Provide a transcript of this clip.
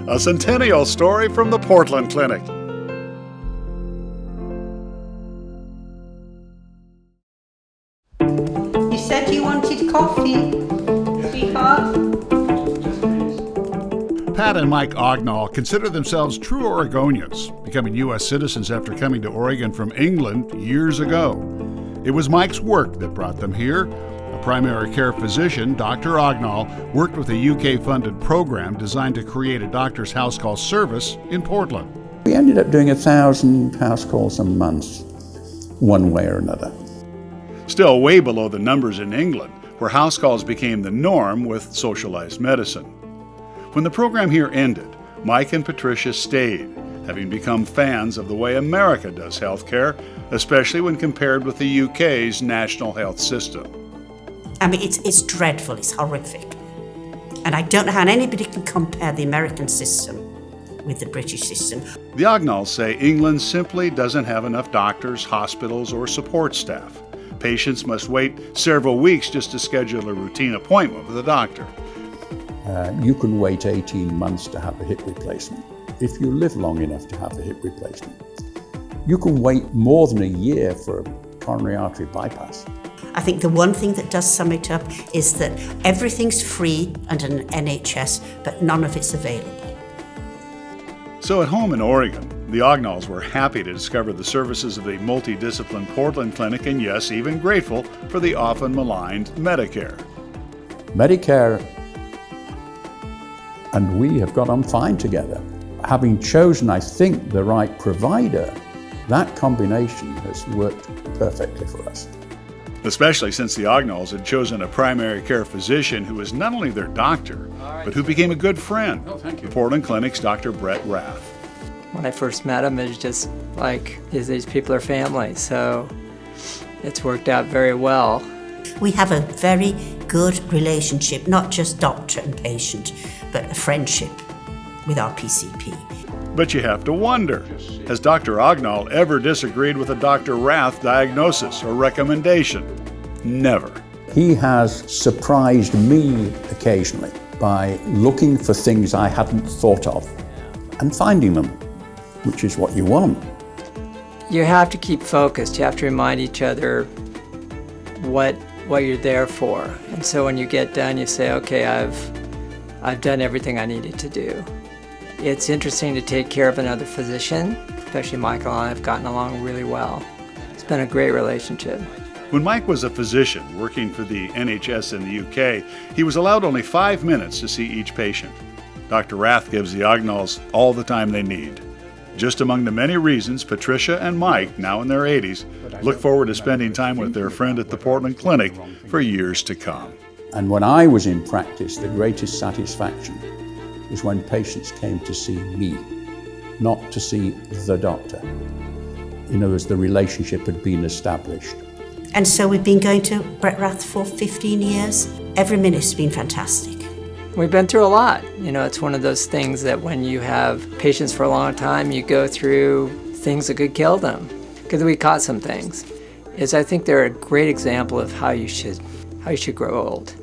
a centennial story from the Portland Clinic. You said you wanted coffee, sweetheart. Pat and Mike Ognall consider themselves true Oregonians, becoming U.S. citizens after coming to Oregon from England years ago. It was Mike's work that brought them here. A primary care physician, Dr. Ognall, worked with a UK-funded program designed to create a doctor's house call service in Portland. We ended up doing 1,000 house calls a month, one way or another. Still way below the numbers in England, where house calls became the norm with socialized medicine. When the program here ended, Mike and Patricia stayed, having become fans of the way America does healthcare, especially when compared with the UK's national health system. I mean, it's dreadful, it's horrific. And I don't know how anybody can compare the American system with the British system. The Ognalls say England simply doesn't have enough doctors, hospitals, or support staff. Patients must wait several weeks just to schedule a routine appointment with a doctor. You can wait 18 months to have a hip replacement, if you live long enough to have a hip replacement. You can wait more than a year for a coronary artery bypass. I think the one thing that does sum it up is that everything's free under an NHS, but none of it's available. So at home in Oregon, the Ognalls were happy to discover the services of the multidisciplined Portland Clinic, and yes, even grateful for the often maligned Medicare. Medicare and we have got on fine together. Having chosen, I think, the right provider, that combination has worked perfectly for us. Especially since the Ognalls had chosen a primary care physician who was not only their doctor, but who became a good friend, the Portland Clinic's Dr. Brett Rath. When I first met him, it was just like, these people are family, so it's worked out very well. We have a very good relationship, not just doctor and patient, but a friendship with our PCP. But you have to wonder, has Dr. Ognall ever disagreed with a Dr. Rath diagnosis or recommendation? Never. He has surprised me occasionally by looking for things I hadn't thought of and finding them, which is what you want. You have to keep focused. You have to remind each other what you're there for. And so when you get done, you say, okay, I've done everything I needed to do. It's interesting to take care of another physician, especially Michael and I have gotten along really well. It's been a great relationship. When Mike was a physician working for the NHS in the UK, he was allowed only 5 minutes to see each patient. Dr. Rath gives the Ognalls all the time they need. Just among the many reasons Patricia and Mike, now in their 80s, look forward to spending time with their friend at the Portland Clinic for years to come. And when I was in practice, the greatest satisfaction was when patients came to see me, not to see the doctor. In other words, the relationship had been established. And so we've been going to Brett Rath for 15 years. Every minute's been fantastic. We've been through a lot. It's one of those things that when you have patients for a long time, you go through things that could kill them. Because we caught some things. I think they're a great example of how you should grow old.